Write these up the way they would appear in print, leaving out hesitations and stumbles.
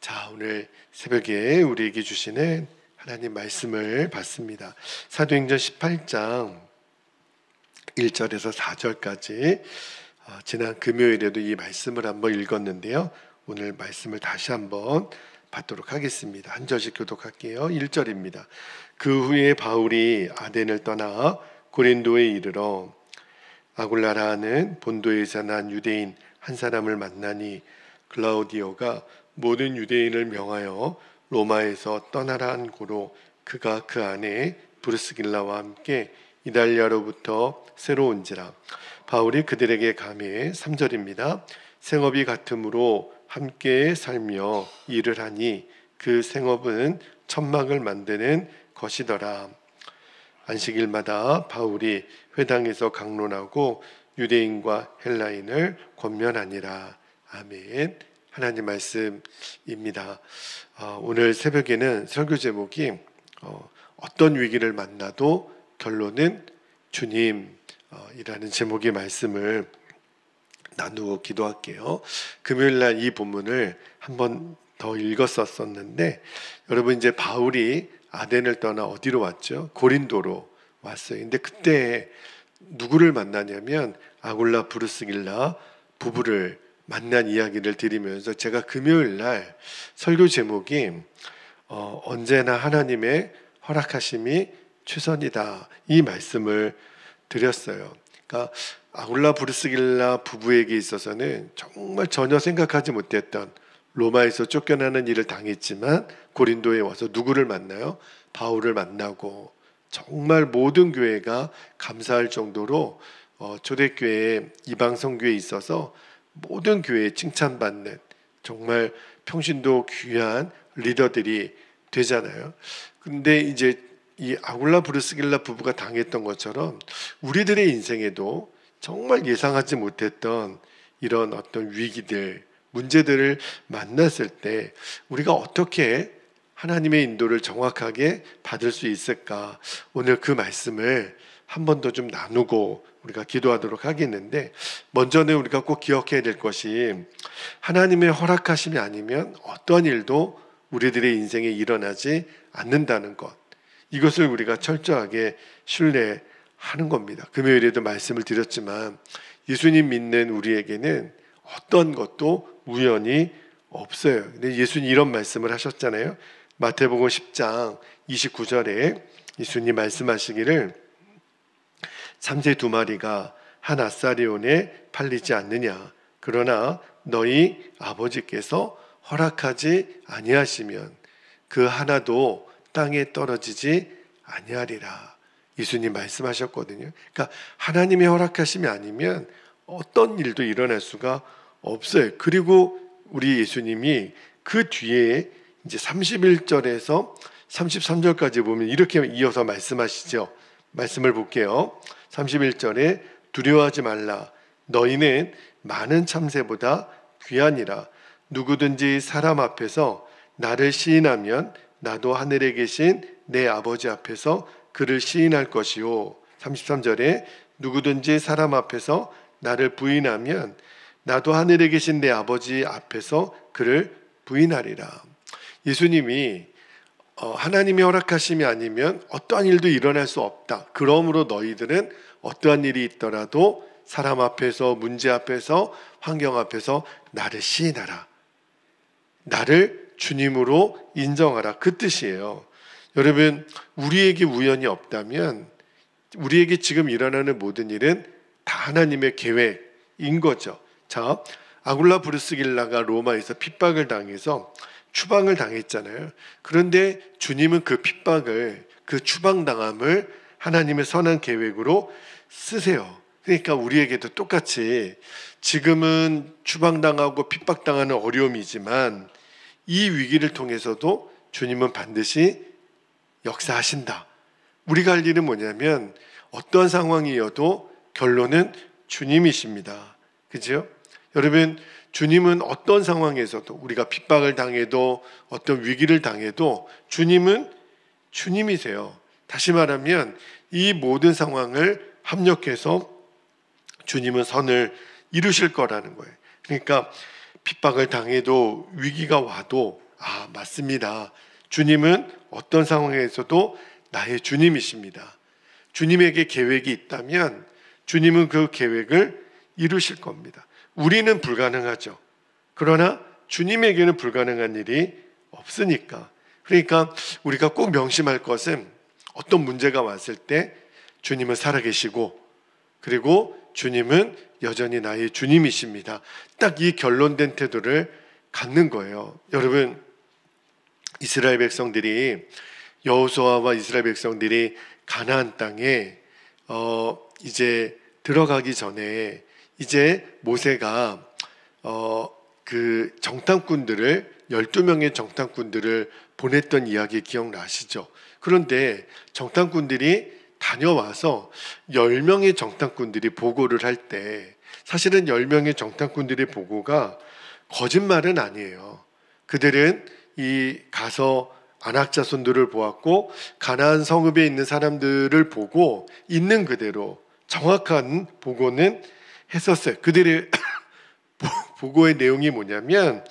자, 오늘 새벽에 우리에게 주시는 하나님 말씀을 받습니다. 사도행전 18장 1절에서 4절까지 지난 금요일에도 이 말씀을 한번 읽었는데요. 오늘 말씀을 다시 한번 받도록 하겠습니다. 한 절씩 교독할게요. 1절입니다. 그 후에 바울이 아덴을 떠나 고린도에 이르러 아굴라라 하는 본도에서 난 유대인 한 사람을 만나니 글라우디오가 모든 유대인을 명하여 로마에서 떠나라 한 고로 그가 그 안에 브루스길라와 함께 이달리아로부터 새로 온지라. 바울이 그들에게 감해 3절입니다. 생업이 같으므로 함께 살며 일을 하니 그 생업은 천막을 만드는 것이더라. 안식일마다 바울이 회당에서 강론하고 유대인과 헬라인을 권면하니라. 아멘. 하나님 말씀입니다. 오늘 새벽에는 설교 제목이 어떤 위기를 만나도 결론은 주님이라는 제목의 말씀을 나누고 기도할게요. 금요일날 이 본문을 한 번 더 읽었었는데 여러분, 이제 바울이 아덴을 떠나 어디로 왔죠? 고린도로 왔어요. 근데 그때 누구를 만나냐면 아굴라 브루스길라 부부를 만난 이야기를 드리면서 제가 금요일날 설교 제목이 언제나 하나님의 허락하심이 최선이다, 이 말씀을 드렸어요. 그러니까 아굴라 브루스길라 부부에게 있어서는 정말 전혀 생각하지 못했던 로마에서 쫓겨나는 일을 당했지만 고린도에 와서 누구를 만나요? 바울을 만나고 정말 모든 교회가 감사할 정도로 초대교회 이방 선교에 있어서 모든 교회에 칭찬받는 정말 평신도 귀한 리더들이 되잖아요. 근데 이제 이 아굴라 브루스길라 부부가 당했던 것처럼 우리들의 인생에도 정말 예상하지 못했던 이런 어떤 위기들, 문제들을 만났을 때 우리가 어떻게 하나님의 인도를 정확하게 받을 수 있을까? 오늘 그 말씀을 한 번 더 좀 나누고 우리가 기도하도록 하겠는데, 먼저는 우리가 꼭 기억해야 될 것이 하나님의 허락하심이 아니면 어떤 일도 우리들의 인생에 일어나지 않는다는 것, 이것을 우리가 철저하게 신뢰하는 겁니다. 금요일에도 말씀을 드렸지만 예수님 믿는 우리에게는 어떤 것도 우연이 없어요. 근데 예수님 이런 말씀을 하셨잖아요. 마태복음 10장 29절에 예수님 말씀하시기를 삼세 두 마리가 한 아사리온에 팔리지 않느냐. 그러나 너희 아버지께서 허락하지 아니하시면 그 하나도 땅에 떨어지지 아니하리라. 예수님 말씀하셨거든요. 그러니까 하나님의 허락하심이 아니면 어떤 일도 일어날 수가 없어요. 그리고 우리 예수님이 그 뒤에 이제 31절에서 33절까지 보면 이렇게 이어서 말씀하시죠. 말씀을 볼게요. 31절에 두려워하지 말라. 너희는 많은 참새보다 귀하니라. 누구든지 사람 앞에서 나를 시인하면 나도 하늘에 계신 내 아버지 앞에서 그를 시인할 것이요. 33절에 누구든지 사람 앞에서 나를 부인하면 나도 하늘에 계신 내 아버지 앞에서 그를 부인하리라. 예수님이 하나님의 허락하심이 아니면 어떠한 일도 일어날 수 없다. 그러므로 너희들은 어떠한 일이 있더라도 사람 앞에서, 문제 앞에서, 환경 앞에서 나를 시인하라. 나를 주님으로 인정하라. 그 뜻이에요. 여러분, 우리에게 우연이 없다면 우리에게 지금 일어나는 모든 일은 다 하나님의 계획인 거죠. 자, 아굴라 브루스길라가 로마에서 핍박을 당해서 추방을 당했잖아요. 그런데 주님은 그 핍박을, 그 추방당함을 하나님의 선한 계획으로 쓰세요. 그러니까 우리에게도 똑같이 지금은 추방당하고 핍박당하는 어려움이지만 이 위기를 통해서도 주님은 반드시 역사하신다. 우리가 할 일은 뭐냐면 어떠한 상황이어도 결론은 주님이십니다. 그죠? 여러분, 주님은 어떤 상황에서도 우리가 핍박을 당해도 어떤 위기를 당해도 주님은 주님이세요. 다시 말하면 이 모든 상황을 합력해서 주님은 선을 이루실 거라는 거예요. 그러니까 핍박을 당해도 위기가 와도 아, 맞습니다. 주님은 어떤 상황에서도 나의 주님이십니다. 주님에게 계획이 있다면 주님은 그 계획을 이루실 겁니다. 우리는 불가능하죠. 그러나 주님에게는 불가능한 일이 없으니까. 그러니까 우리가 꼭 명심할 것은 어떤 문제가 왔을 때 주님은 살아계시고 그리고 주님은 여전히 나의 주님이십니다. 딱 이 결론된 태도를 갖는 거예요. 여러분, 이스라엘 백성들이 여호수아와 이스라엘 백성들이 가나안 땅에 이제 들어가기 전에 이제 모세가 그 정탐꾼들을 12명의 정탐꾼들을 보냈던 이야기 기억나시죠? 그런데 정탐꾼들이 다녀와서 10명의 정탐꾼들이 보고를 할 때 사실은 10명의 정탐꾼들의 보고가 거짓말은 아니에요. 그들은 이 가서 아낙 자손들을 보았고 가나안 성읍에 있는 사람들을 보고 있는 그대로 정확한 보고는 했었어요. 그들의 보고의 내용이 뭐냐면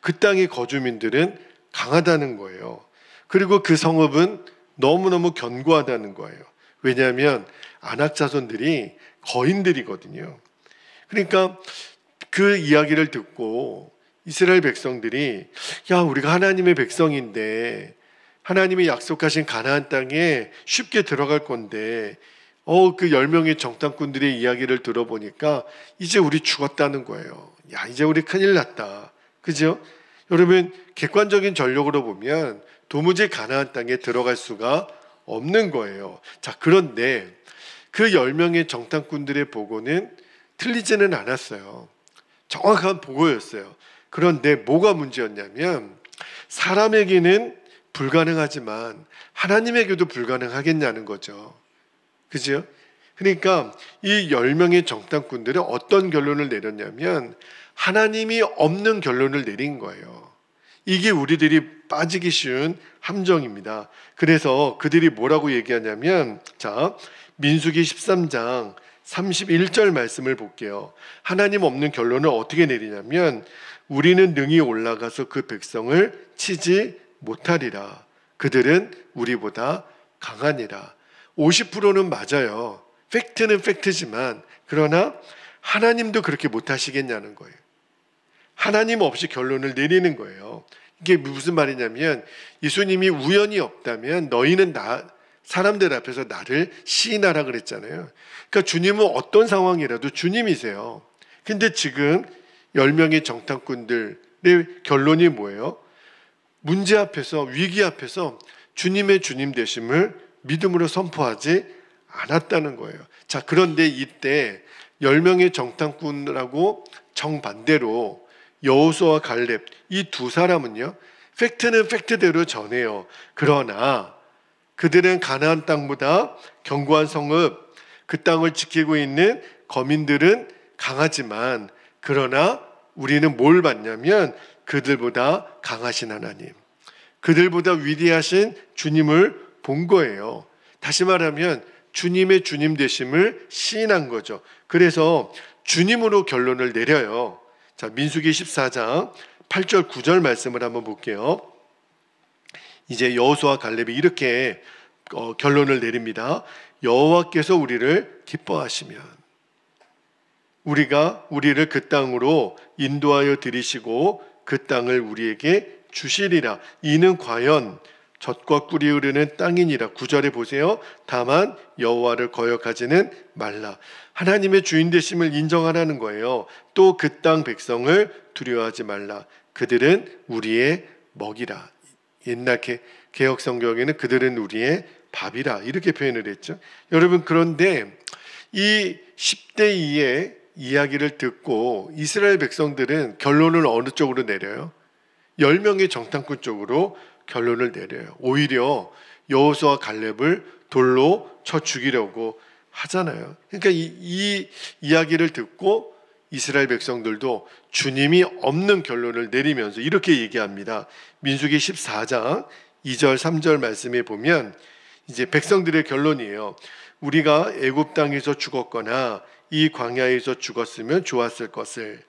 그 땅의 거주민들은 강하다는 거예요. 그리고 그 성읍은 너무너무 견고하다는 거예요. 왜냐하면 아낙 자손들이 거인들이거든요. 그러니까 그 이야기를 듣고 이스라엘 백성들이 야, 우리가 하나님의 백성인데 하나님이 약속하신 가나안 땅에 쉽게 들어갈 건데 그 10명의 정탐꾼들의 이야기를 들어보니까 이제 우리 죽었다는 거예요. 야, 이제 우리 큰일 났다. 그죠? 여러분, 객관적인 전력으로 보면 도무지 가나안 땅에 들어갈 수가 없는 거예요. 자, 그런데 그 10명의 정탐꾼들의 보고는 틀리지는 않았어요. 정확한 보고였어요. 그런데 뭐가 문제였냐면 사람에게는 불가능하지만 하나님에게도 불가능하겠냐는 거죠. 그죠? 그러니까 이 10명의 정탐꾼들은 어떤 결론을 내렸냐면 하나님이 없는 결론을 내린 거예요. 이게 우리들이 빠지기 쉬운 함정입니다. 그래서 그들이 뭐라고 얘기하냐면 자, 민수기 13장 31절 말씀을 볼게요. 하나님 없는 결론을 어떻게 내리냐면 우리는 능히 올라가서 그 백성을 치지 못하리라. 그들은 우리보다 강하니라. 50%는 맞아요. 팩트는 팩트지만 그러나 하나님도 그렇게 못하시겠냐는 거예요. 하나님 없이 결론을 내리는 거예요. 이게 무슨 말이냐면 예수님이 우연이 없다면 너희는 사람들 앞에서 나를 시인하라 그랬잖아요. 그러니까 주님은 어떤 상황이라도 주님이세요. 근데 지금 10명의 정탐꾼들의 결론이 뭐예요? 문제 앞에서, 위기 앞에서 주님의 주님 되심을 믿음으로 선포하지 않았다는 거예요. 자, 그런데 이때 10명의 정탐꾼하고 정반대로 여호수아와 갈렙 이 두 사람은요, 팩트는 팩트대로 전해요. 그러나 그들은 가나안 땅보다 견고한 성읍, 그 땅을 지키고 있는 거민들은 강하지만 그러나 우리는 뭘 봤냐면 그들보다 강하신 하나님, 그들보다 위대하신 주님을 본 거예요. 다시 말하면 주님의 주님 되심을 시인한 거죠. 그래서 주님으로 결론을 내려요. 자, 민수기 14장 8절 9절 말씀을 한번 볼게요. 이제 여호수아와 갈렙이 이렇게 결론을 내립니다. 여호와께서 우리를 기뻐하시면 우리를 그 땅으로 인도하여 들이시고 그 땅을 우리에게 주시리라. 이는 과연 젖과 꿀이 흐르는 땅이니라. 9절에 보세요. 다만 여호와를 거역하지는 말라. 하나님의 주인 되심을 인정하라는 거예요. 또 그 땅 백성을 두려워하지 말라. 그들은 우리의 먹이라. 옛날 개혁 성경에는 그들은 우리의 밥이라 이렇게 표현을 했죠. 여러분, 그런데 이 10대 2의 이야기를 듣고 이스라엘 백성들은 결론을 어느 쪽으로 내려요? 10명의 정탐꾼 쪽으로 결론을 내려요. 오히려 여호수아와 갈렙을 돌로 쳐 죽이려고 하잖아요. 그러니까 이 이야기를 듣고 이스라엘 백성들도 주님이 없는 결론을 내리면서 이렇게 얘기합니다. 민수기 14장 2절 3절 말씀에 보면 이제 백성들의 결론이에요. 우리가 애굽 땅에서 죽었거나 이 광야에서 죽었으면 좋았을 것을.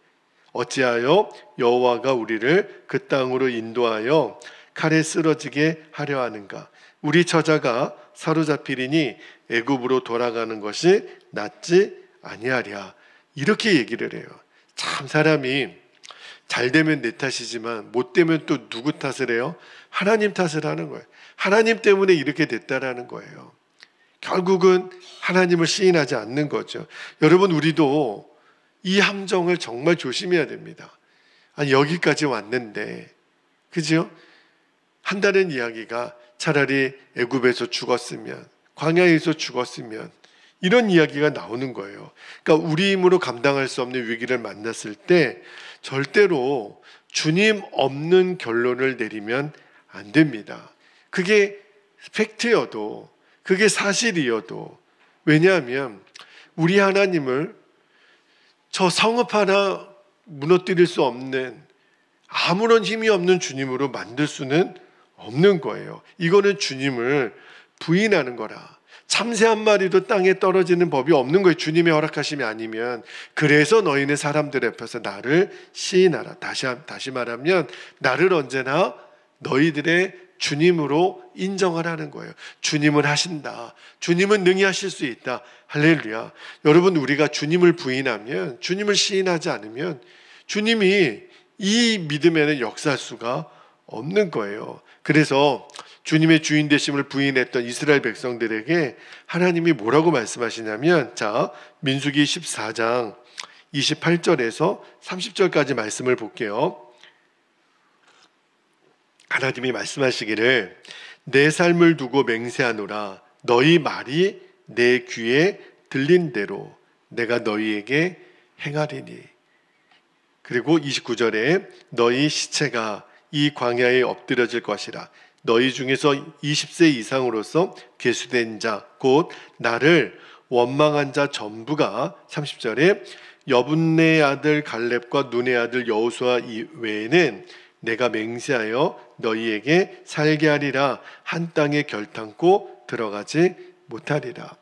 어찌하여 여호와가 우리를 그 땅으로 인도하여 칼에 쓰러지게 하려 하는가? 우리 처자가 사로잡히리니 애굽으로 돌아가는 것이 낫지 아니하랴. 이렇게 얘기를 해요. 참 사람이 잘 되면 내 탓이지만 못 되면 또 누구 탓을 해요? 하나님 탓을 하는 거예요. 하나님 때문에 이렇게 됐다라는 거예요. 결국은 하나님을 시인하지 않는 거죠. 여러분, 우리도 이 함정을 정말 조심해야 됩니다. 아니, 여기까지 왔는데, 그죠? 한다는 이야기가 차라리 애굽에서 죽었으면, 광야에서 죽었으면, 이런 이야기가 나오는 거예요. 그러니까 우리 힘으로 감당할 수 없는 위기를 만났을 때 절대로 주님 없는 결론을 내리면 안 됩니다. 그게 팩트여도, 그게 사실이어도. 왜냐하면 우리 하나님을 저 성읍 하나 무너뜨릴 수 없는, 아무런 힘이 없는 주님으로 만들 수는 없는 거예요. 이거는 주님을 부인하는 거라. 참새 한 마리도 땅에 떨어지는 법이 없는 거예요. 주님의 허락하심이 아니면. 그래서 너희는 사람들 앞에서 나를 시인하라. 다시 말하면 나를 언제나 너희들의 주님으로 인정하라는 거예요. 주님은 하신다. 주님은 능히 하실 수 있다. 할렐루야. 여러분, 우리가 주님을 부인하면, 주님을 시인하지 않으면 주님이 이 믿음에는 역사할 수가 없는 거예요. 그래서 주님의 주인 되심을 부인했던 이스라엘 백성들에게 하나님이 뭐라고 말씀하시냐면, 자, 민수기 14장 28절에서 30절까지 말씀을 볼게요. 하나님이 말씀하시기를 내 삶을 두고 맹세하노라. 너희 말이 내 귀에 들린 대로 내가 너희에게 행하리니. 그리고 29절에 너희 시체가 이 광야에 엎드려질 것이라. 너희 중에서 20세 이상으로서 계수된 자 곧 나를 원망한 자 전부가 30절에 여분네 아들 갈렙과 눈의 아들 여호수아 외에는 내가 맹세하여 너희에게 살게 하리라. 한 땅에 결탄코 들어가지 못하리라.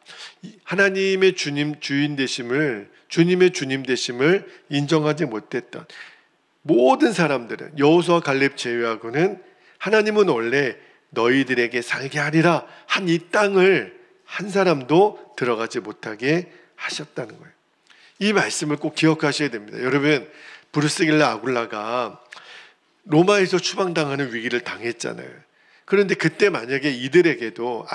하나님의 주인 되심을, 주님의 주님 되심을 인정하지 못했던 모든 사람들은, 여호수아 갈렙 제외하고는, 하나님은 원래 너희들에게 살게 하리라 한 이 땅을 한 사람도 들어가지 못하게 하셨다는 거예요. 이 말씀을 꼭 기억하셔야 됩니다. 여러분, 브루스길라 아굴라가 로마에서 추방당하는 위기를 당했잖아요. 그런데 그때 만약에 이들에게도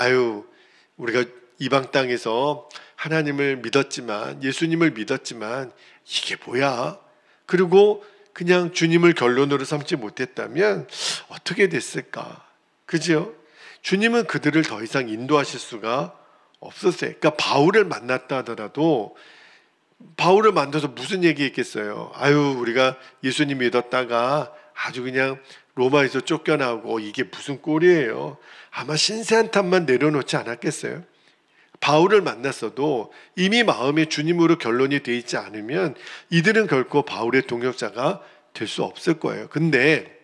우리가 이방 땅에서 하나님을 믿었지만, 예수님을 믿었지만 이게 뭐야? 그리고 그냥 주님을 결론으로 삼지 못했다면 어떻게 됐을까? 그죠? 주님은 그들을 더 이상 인도하실 수가 없었어요. 그러니까 바울을 만났다 하더라도, 바울을 만나서 무슨 얘기했겠어요? 우리가 예수님 믿었다가 아주 그냥 로마에서 쫓겨나고 이게 무슨 꼴이에요? 아마 신세 한 탄만 내려놓지 않았겠어요? 바울을 만났어도 이미 마음에 주님으로 결론이 되어 있지 않으면 이들은 결코 바울의 동역자가 될 수 없을 거예요. 근데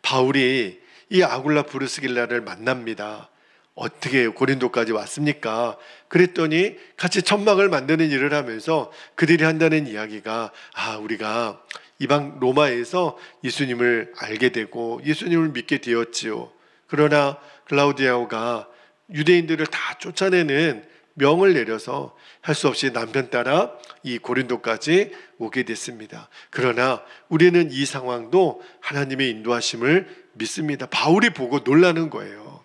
바울이 이 아굴라 브루스길라를 만납니다. 어떻게 고린도까지 왔습니까? 그랬더니 같이 천막을 만드는 일을 하면서 그들이 한다는 이야기가, 우리가 이방 로마에서 예수님을 알게 되고 예수님을 믿게 되었지요. 그러나 클라우디아오가 유대인들을 다 쫓아내는 명을 내려서 할 수 없이 남편 따라 이 고린도까지 오게 됐습니다. 그러나 우리는 이 상황도 하나님의 인도하심을 믿습니다. 바울이 보고 놀라는 거예요.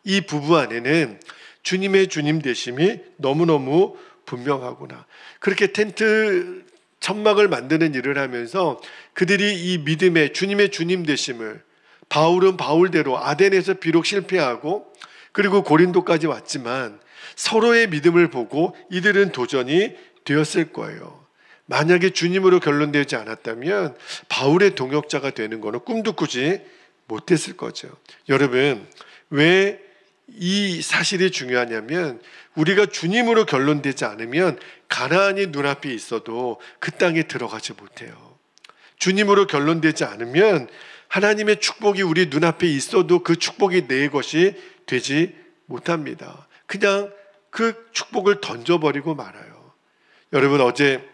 이 부부 안에는 주님의 주님 되심이 너무너무 분명하구나. 그렇게 텐트 천막을 만드는 일을 하면서 그들이 이 믿음의 주님의 주님 되심을, 바울은 바울대로 아덴에서 비록 실패하고 그리고 고린도까지 왔지만 서로의 믿음을 보고 이들은 도전이 되었을 거예요. 만약에 주님으로 결론되지 않았다면 바울의 동역자가 되는 것은 꿈도 꾸지 못했을 거죠. 여러분, 왜 이 사실이 중요하냐면 우리가 주님으로 결론되지 않으면 가나안이 눈앞에 있어도 그 땅에 들어가지 못해요. 주님으로 결론되지 않으면 하나님의 축복이 우리 눈앞에 있어도 그 축복이 내 것이 되지 못합니다. 그냥 그 축복을 던져버리고 말아요. 여러분, 어제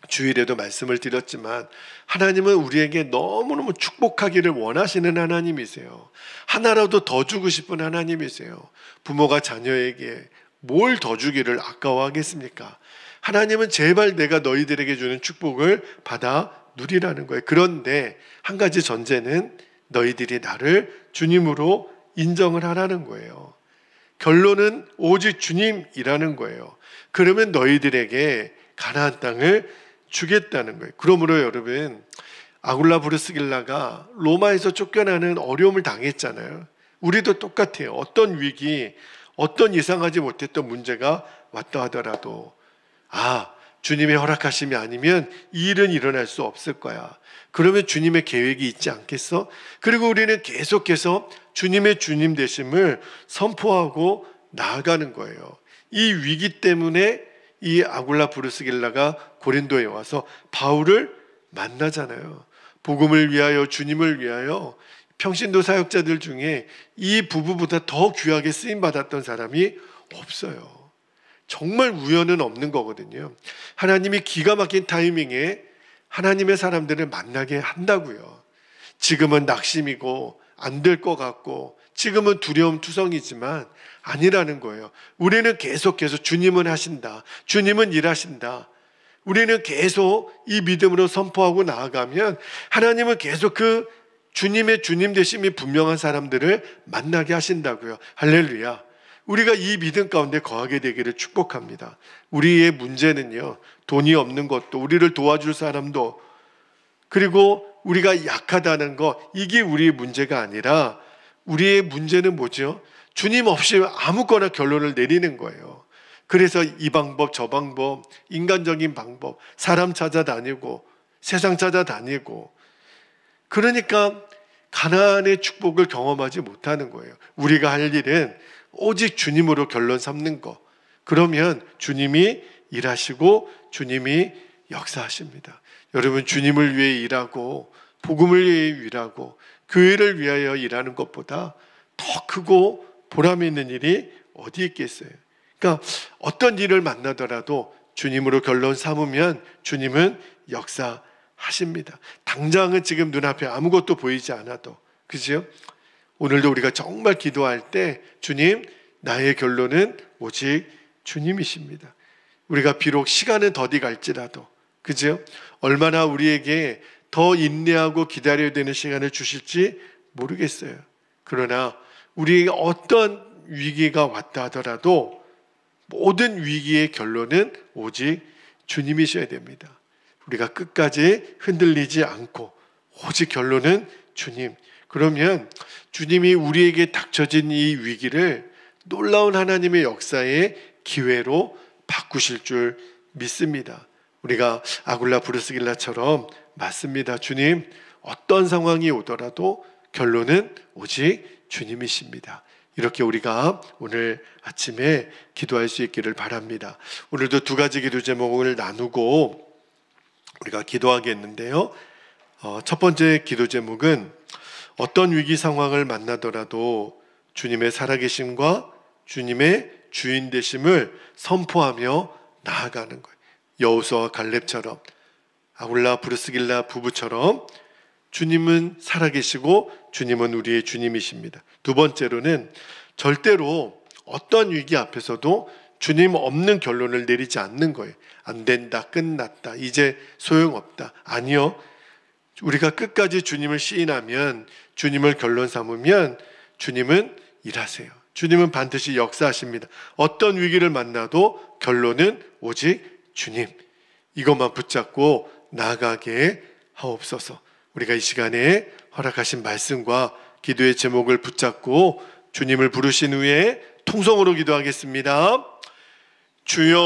주일에도 말씀을 드렸지만 하나님은 우리에게 너무너무 축복하기를 원하시는 하나님이세요. 하나라도 더 주고 싶은 하나님이세요. 부모가 자녀에게 뭘 더 주기를 아까워하겠습니까? 하나님은 제발 내가 너희들에게 주는 축복을 받아 누리라는 거예요. 그런데 한 가지 전제는 너희들이 나를 주님으로 인정을 하라는 거예요. 결론은 오직 주님이라는 거예요. 그러면 너희들에게 가나안 땅을 주겠다는 거예요. 그러므로 여러분, 아굴라 브리스길라가 로마에서 쫓겨나는 어려움을 당했잖아요. 우리도 똑같아요. 어떤 위기, 어떤 예상하지 못했던 문제가 왔다 하더라도 주님의 허락하심이 아니면 이 일은 일어날 수 없을 거야. 그러면 주님의 계획이 있지 않겠어? 그리고 우리는 계속해서 주님의 주님 되심을 선포하고 나아가는 거예요. 이 위기 때문에 이 아굴라 브리스길라가 고린도에 와서 바울을 만나잖아요. 복음을 위하여, 주님을 위하여 평신도 사역자들 중에 이 부부보다 더 귀하게 쓰임받았던 사람이 없어요. 정말 우연은 없는 거거든요. 하나님이 기가 막힌 타이밍에 하나님의 사람들을 만나게 한다고요. 지금은 낙심이고 안 될 것 같고 지금은 두려움 투성이지만 아니라는 거예요. 우리는 계속해서 주님은 하신다, 주님은 일하신다, 우리는 계속 이 믿음으로 선포하고 나아가면 하나님은 계속 그 주님의 주님 되심이 분명한 사람들을 만나게 하신다고요. 할렐루야. 우리가 이 믿음 가운데 거하게 되기를 축복합니다. 우리의 문제는요, 돈이 없는 것도, 우리를 도와줄 사람도, 그리고 우리가 약하다는 것, 이게 우리의 문제가 아니라 우리의 문제는 뭐죠? 주님 없이 아무거나 결론을 내리는 거예요. 그래서 이 방법 저 방법, 인간적인 방법, 사람 찾아다니고 세상 찾아다니고, 그러니까 가나안의 축복을 경험하지 못하는 거예요. 우리가 할 일은 오직 주님으로 결론 삼는 거. 그러면 주님이 일하시고 주님이 역사하십니다. 여러분, 주님을 위해 일하고 복음을 위해 일하고 교회를 위하여 일하는 것보다 더 크고 보람 있는 일이 어디 있겠어요? 그러니까 어떤 일을 만나더라도 주님으로 결론 삼으면 주님은 역사하십니다. 당장은 지금 눈앞에 아무것도 보이지 않아도, 그죠? 오늘도 우리가 정말 기도할 때 주님, 나의 결론은 오직 주님이십니다. 우리가 비록 시간은 더디 갈지라도, 그죠? 얼마나 우리에게 더 인내하고 기다려야 되는 시간을 주실지 모르겠어요. 그러나 우리에게 어떤 위기가 왔다 하더라도 모든 위기의 결론은 오직 주님이셔야 됩니다. 우리가 끝까지 흔들리지 않고 오직 결론은 주님. 그러면 주님이 우리에게 닥쳐진 이 위기를 놀라운 하나님의 역사의 기회로 바꾸실 줄 믿습니다. 우리가 아굴라 브리스길라처럼 맞습니다. 주님, 어떤 상황이 오더라도 결론은 오직 주님이십니다. 이렇게 우리가 오늘 아침에 기도할 수 있기를 바랍니다. 오늘도 두 가지 기도 제목을 나누고 우리가 기도하겠는데요. 첫 번째 기도 제목은 어떤 위기 상황을 만나더라도 주님의 살아계심과 주님의 주인 되심을 선포하며 나아가는 거예요. 여호수아와 갈렙처럼, 아굴라 브리스길라 부부처럼 주님은 살아계시고 주님은 우리의 주님이십니다. 두 번째로는 절대로 어떤 위기 앞에서도 주님 없는 결론을 내리지 않는 거예요. 안 된다, 끝났다, 이제 소용없다. 아니요. 우리가 끝까지 주님을 시인하면, 주님을 결론 삼으면 주님은 일하세요. 주님은 반드시 역사하십니다. 어떤 위기를 만나도 결론은 오직 주님. 이것만 붙잡고 나아가게 하옵소서. 우리가 이 시간에 허락하신 말씀과 기도의 제목을 붙잡고 주님을 부르신 후에 통성으로 기도하겠습니다. 주여